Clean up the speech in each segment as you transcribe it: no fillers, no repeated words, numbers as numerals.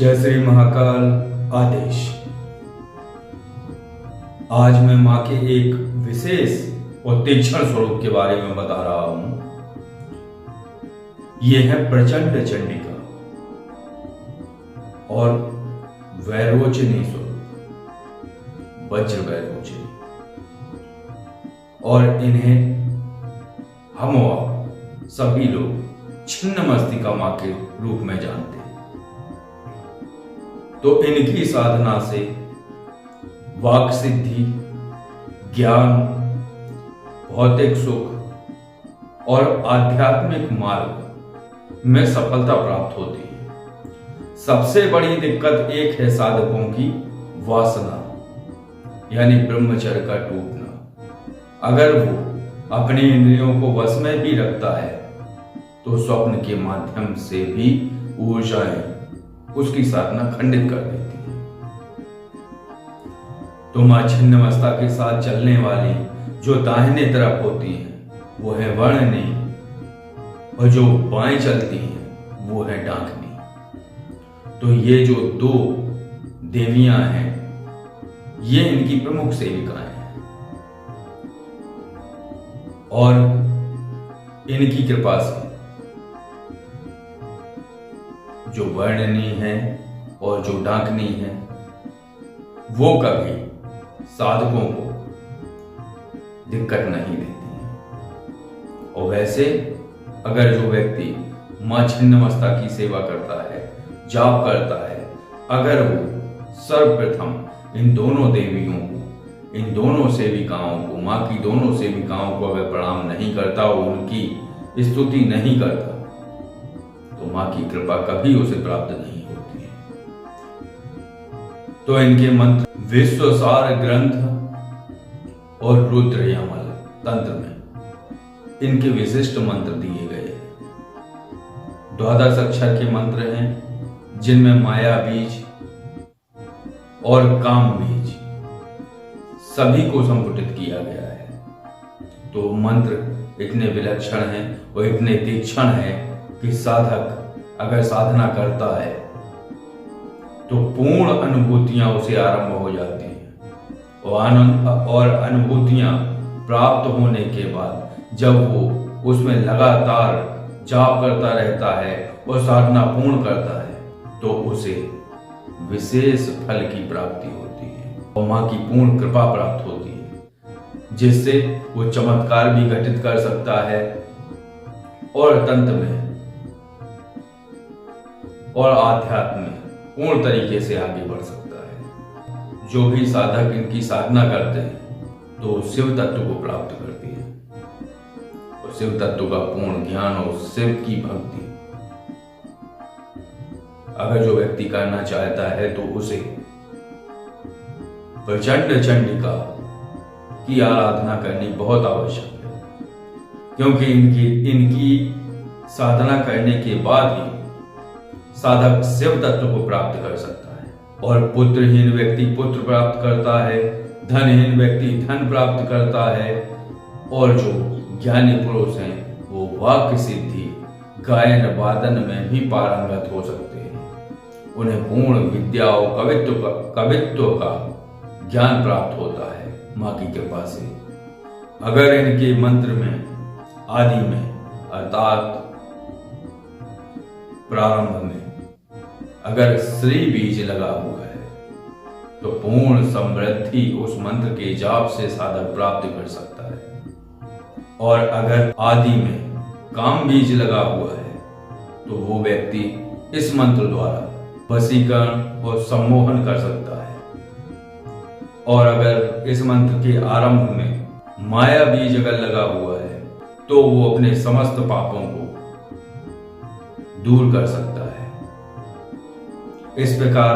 जय श्री महाकाल आदेश। आज मैं मां के एक विशेष और तीक्ष्ण स्वरूप के बारे में बता रहा हूं। यह है प्रचंड चंडिका और वैरोचनी स्वरूप, वज्र वैरोचनी। और इन्हें हम सभी लोग छिन्न मस्तिका मां के रूप में जानते हैं। तो इनकी साधना से वाक सिद्धि, ज्ञान, भौतिक सुख और आध्यात्मिक मार्ग में सफलता प्राप्त होती है। सबसे बड़ी दिक्कत एक है साधकों की वासना, यानी ब्रह्मचर्य का टूटना। अगर वो अपनी इंद्रियों को वश में भी रखता है तो स्वप्न के माध्यम से भी ऊर्जाएं उसकी साधना खंडित कर देती है। तो मां छिन्नमस्ता के साथ चलने वाली जो दाहिने तरफ होती हैं वो है वर्णनी, और जो बाएं चलती हैं वो है डांकनी। तो ये जो दो देवियां हैं ये इनकी प्रमुख सेविकाएं हैं, और इनकी कृपा से जो वर्णनी है और जो डांकनी है वो कभी साधकों को दिक्कत नहीं देती है। और वैसे अगर जो व्यक्ति मां छिन्नमस्ता की सेवा करता है, जाप करता है, अगर वो सर्वप्रथम इन दोनों देवियों को, इन दोनों सेविकाओं को, मां की दोनों सेविकाओं को अगर प्रणाम नहीं करता और उनकी स्तुति नहीं करता तो मां की कृपा कभी उसे प्राप्त नहीं होती है। तो इनके मंत्र विश्वसार ग्रंथ और रुद्र यमल तंत्र में इनके विशिष्ट मंत्र दिए गए हैं। 12 अक्षर के मंत्र हैं जिनमें माया बीज और काम बीज सभी को संपुटित किया गया है। तो मंत्र इतने विलक्षण हैं और इतने तीक्ष्ण हैं कि साधक अगर साधना करता है तो पूर्ण अनुभूतियां उसे आरंभ हो जाती हैं। और आनंद और अनुभूतियां प्राप्त होने के बाद जब वो उसमें लगातार जाप करता रहता है और साधना पूर्ण करता है तो उसे विशेष फल की प्राप्ति होती है और मां की पूर्ण कृपा प्राप्त होती है, जिससे वो चमत्कार भी घटित कर सकता है और तंत्र में और आध्यात्म में पूर्ण तरीके से आगे बढ़ सकता है। जो भी साधक इनकी साधना करते हैं तो शिव तत्व को प्राप्त करती है, और शिव तत्व का पूर्ण ज्ञान और शिव की भक्ति अगर जो व्यक्ति करना चाहता है तो उसे प्रचंड चंडिका की आराधना करनी बहुत आवश्यक है, क्योंकि इनकी साधना करने के बाद ही साधक शिव तत्व को प्राप्त कर सकता है। और पुत्रहीन व्यक्ति पुत्र प्राप्त करता है, धनहीन व्यक्ति धन प्राप्त करता है, और जो ज्ञानी पुरुष हैं वो वाक्य सिद्धि, गायन वादन में भी पारंगत हो सकते हैं। उन्हें पूर्ण विद्या और कवित्व का ज्ञान प्राप्त होता है मां की कृपा से। अगर इनके मंत्र में आदि में अर्थात प्रारंभ में अगर श्री बीज लगा हुआ है तो पूर्ण समृद्धि उस मंत्र के जाप से साधक प्राप्त कर सकता है। और अगर आदि में काम बीज लगा हुआ है तो वो व्यक्ति इस मंत्र द्वारा वशीकरण और सम्मोहन कर सकता है। और अगर इस मंत्र के आरंभ में माया बीज अगर लगा हुआ है तो वो अपने समस्त पापों को दूर कर सकता है। इस प्रकार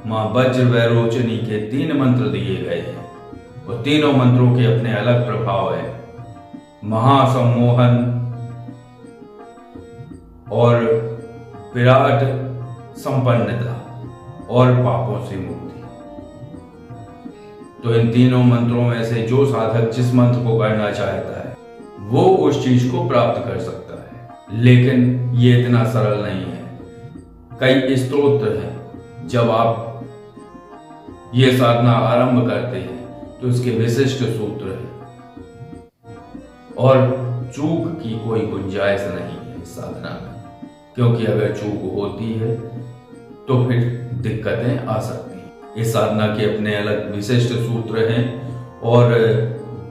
मां वज्र वैरोचनी के 3 मंत्र दिए गए हैं और तीनों मंत्रों के अपने अलग प्रभाव हैं। महासम्मोहन और विराट संपन्नता और पापों से मुक्ति। तो इन तीनों मंत्रों में से जो साधक जिस मंत्र को करना चाहता है वो उस चीज को प्राप्त कर सकता है। लेकिन ये इतना सरल नहीं है। कई स्तोत्र हैं जब आप ये साधना आरंभ करते हैं तो इसके विशिष्ट सूत्र है और चूक की कोई गुंजाइश नहीं है इस साधना में, क्योंकि अगर चूक होती है तो फिर दिक्कतें आ सकती हैं। इस साधना के अपने अलग विशिष्ट सूत्र हैं और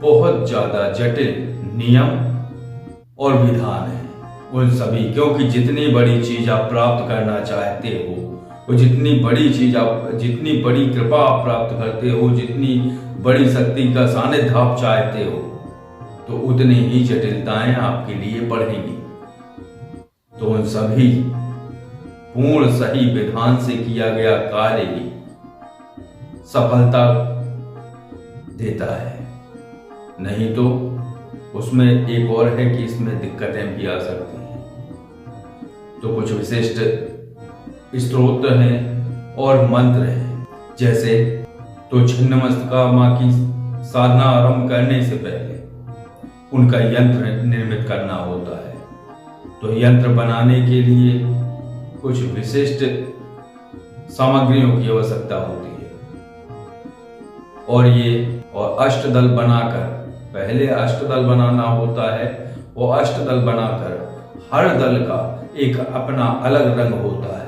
बहुत ज्यादा जटिल नियम और विधान है उन सभी, क्योंकि जितनी बड़ी चीज आप प्राप्त करना चाहते हो, और जितनी बड़ी कृपा आप प्राप्त करते हो, जितनी बड़ी शक्ति का सानिध्य आप चाहते हो, तो उतनी ही जटिलताएं आपके लिए बढ़ेंगी। तो उन सभी पूर्ण सही विधान से किया गया कार्य ही सफलता देता है, नहीं तो उसमें एक और है कि इसमें दिक्कतें भी आ सकती हैं। तो कुछ विशिष्ट स्तोत्र हैं और मंत्र हैं, जैसे तो छिन्नमस्तिका मां की साधना आरंभ करने से पहले उनका यंत्र निर्मित करना होता है। तो यंत्र बनाने के लिए कुछ विशिष्ट सामग्रियों की आवश्यकता होती है और अष्टदल बनाकर, पहले अष्टदल बनाना होता है और अष्टदल बनाकर हर दल का एक अपना अलग रंग होता है।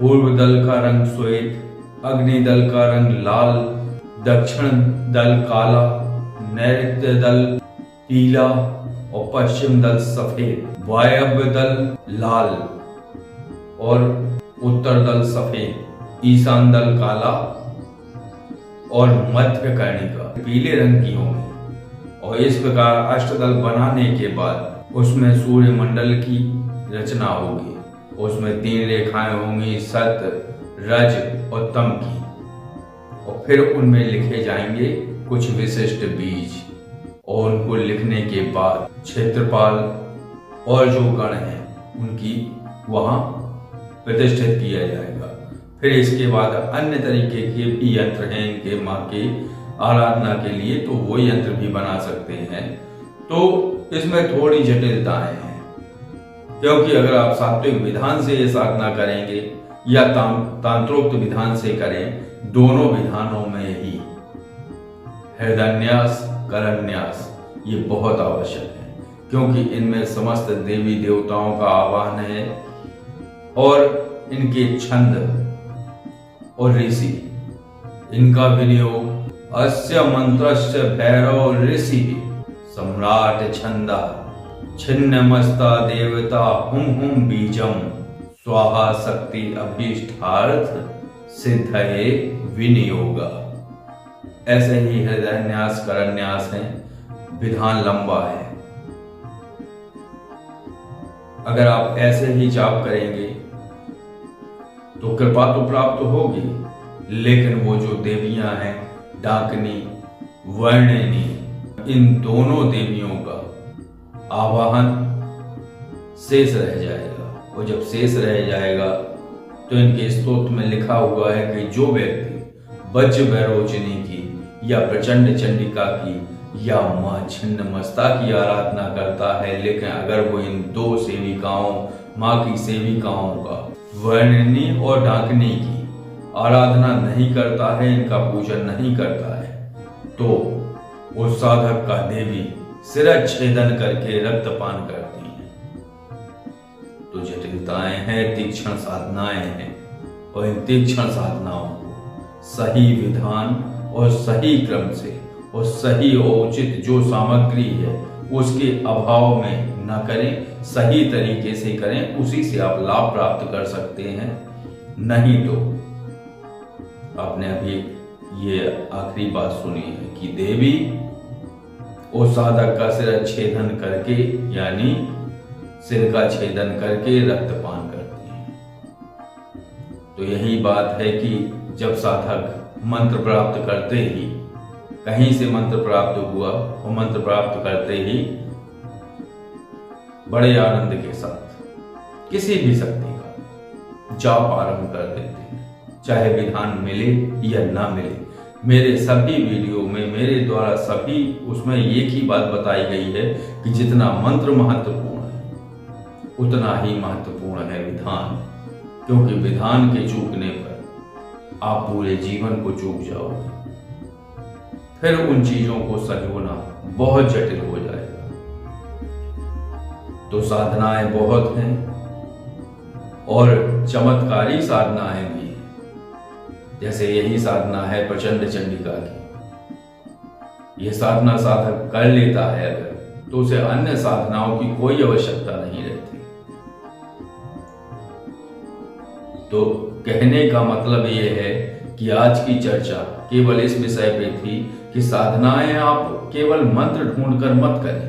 पूर्व दल का रंग श्वेत, अग्नि दल का रंग लाल, दक्षिण दल काला, नैऋत्य दल पीला और पश्चिम दल सफेद, वायव्य दल लाल और उत्तर दल सफेद, ईशान दल काला और मध्य कर्णिका पीले रंग की होंगी। और इस प्रकार अष्टदल बनाने के बाद उसमें सूर्य मंडल की रचना होगी, उसमें 3 रेखाएं होंगी, सत, रज और तम की, और फिर उनमें लिखे जाएंगे कुछ विशिष्ट बीज, और उनको लिखने के बाद क्षेत्रपाल और जो गण हैं उनकी वहां प्रतिष्ठित किया जाएगा। फिर इसके बाद अन्य तरीके के भी यंत्र हैं इनके मां के आराधना के लिए, तो वो यंत्र भी बना सकते हैं। तो इसमें थोड़ी जटिलताएं हैं, क्योंकि अगर आप सात्विक विधान से ये साधना करेंगे या तांत्रोक्त विधान से करें, दोनों विधानों में ही हृदयन्यास, करन्यास ये बहुत आवश्यक है, क्योंकि इनमें समस्त देवी देवताओं का आवाहन है और इनके छंद और ऋषि, इनका विनियोग अस्य मंत्रस्य भैरव ऋषि सम्राट छंदा छिन्नमस्ता देवता हुम हुम बीजम स्वाहा शक्ति अभीष्टार्थ सिद्धये विनियोगा। ऐसे ही हृदयन्यास, करन्यास है, विधान लंबा है। अगर आप ऐसे ही जाप करेंगे तो कृपा तो प्राप्त होगी, लेकिन वो जो देवियां हैं डाकिनी, वर्णिनी, इन दोनों देवियों का आवाहन शेष रह जाएगा, और जब शेष रह जाएगा तो इनके स्तोत्र में लिखा हुआ है कि जो व्यक्ति वज्र वैरोचनी की या प्रचंड चंडिका की या मां छिन्नमस्ता की आराधना करता है, लेकिन अगर वो इन 2 सेविकाओं, मां की सेविकाओं का, वर्णिनी और डाकिनी की आराधना नहीं करता है, इनका पूजन नहीं करता है, तो उस साधक का देवी शिरच्छेदन करके रक्तपान करती हैं। तो जटिलताएं हैं, तीक्ष्ण साधनाएं हैं, और इन तीक्ष्ण साधनाओं को सही विधान और सही क्रम से और सही और उचित जो सामग्री है उसके अभाव में न करें, सही तरीके से करें, उसी से आप लाभ प्राप्त कर सकते हैं। नहीं तो आपने अभी ये आखिरी बात सुनी है कि देवी उस साधक का सिर छेदन करके, यानी सिर का छेदन करके रक्तपान करती है। तो यही बात है कि जब साधक मंत्र प्राप्त करते ही, कहीं से मंत्र प्राप्त हुआ और मंत्र प्राप्त करते ही बड़े आनंद के साथ किसी भी शक्ति का जाप आरंभ कर देते हैं, चाहे विधान मिले या ना मिले। मेरे सभी वीडियो में मेरे द्वारा सभी उसमें एक ही बात बताई गई है कि जितना मंत्र महत्वपूर्ण है उतना ही महत्वपूर्ण है विधान, क्योंकि विधान के चूकने पर आप पूरे जीवन को चूक जाओगे। फिर उन चीजों को संजोना बहुत जटिल हो जाएगा। तो साधनाएं बहुत हैं और चमत्कारी साधनाएं भी हैं। जैसे यही साधना है प्रचंड चंडिका की। यह साधना साधक कर लेता है अगर, तो उसे अन्य साधनाओं की कोई आवश्यकता नहीं रहती। तो कहने का मतलब यह है कि आज की चर्चा केवल इस विषय पे थी कि साधनाएं आप केवल मंत्र ढूंढकर मत करें।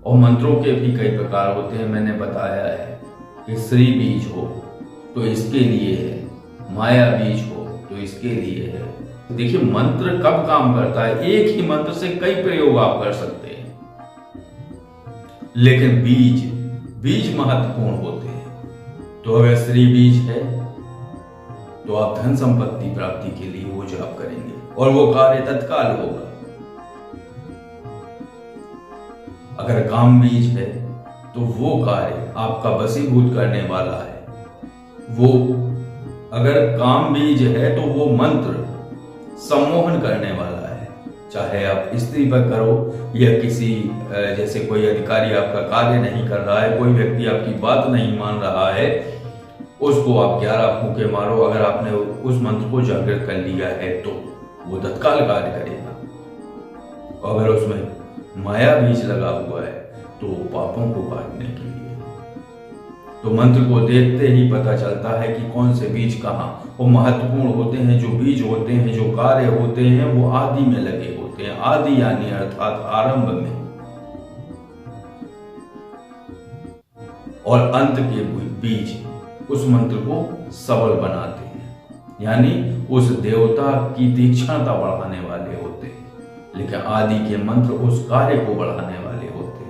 और मंत्रों के भी कई प्रकार होते हैं। मैंने बताया है कि श्री बीज हो तो इसके लिए है, माया बीज हो तो इसके लिए है। देखिए मंत्र कब काम करता है, एक ही मंत्र से कई प्रयोग आप कर सकते हैं, लेकिन बीज महत्वपूर्ण होते हैं। तो अगर श्री बीज है तो आप धन संपत्ति प्राप्ति के लिए वो जाप करेंगे और वो कार्य तत्काल होगा। अगर काम बीज है तो वो कार्य आपका वशीभूत करने वाला है। वो अगर काम बीज है तो वो मंत्र सम्मोहन करने वाला है। चाहे आप स्त्री पर करो या किसी जैसे कोई अधिकारी आपका कार्य नहीं कर रहा है, कोई व्यक्ति आपकी बात नहीं मान रहा है, उसको आप 11 फूंके मारो, अगर आपने उस मंत्र को जागृत कर लिया है तो वो तत्काल कार्य करेगा। अगर उसमें माया बीज लगा हुआ है तो पापों को काटने के लिए। तो मंत्र को देखते ही पता चलता है कि कौन से बीज कहाँ वो महत्वपूर्ण होते हैं। जो बीज होते हैं, जो कार्य होते हैं, वो आदि में लगे होते हैं। आदि यानी अर्थात आरंभ में, और अंत के बीज उस मंत्र को सबल बनाते हैं, यानी उस देवता की तीक्ष्णता बढ़ाने वाले होते हैं। लेकिन आदि के मंत्र उस कार्य को बढ़ाने वाले होते हैं।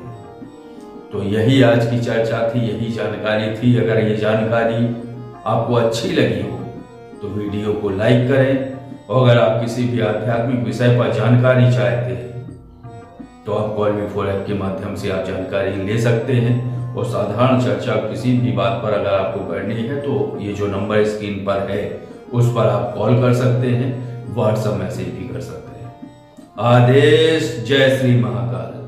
तो यही आज की चर्चा थी, यही जानकारी थी। अगर ये जानकारी आपको अच्छी लगी हो तो वीडियो को लाइक करें, और अगर आप किसी भी आध्यात्मिक विषय पर जानकारी चाहते हैं तो आप कॉल ऐप के माध्यम से आप जानकारी ले सकते हैं। और साधारण चर्चा किसी भी बात पर अगर आपको करनी है तो ये जो नंबर स्क्रीन पर है उस पर आप कॉल कर सकते हैं, व्हाट्सएप मैसेज भी कर सकते हैं। आदेश। जय श्री महाकाल।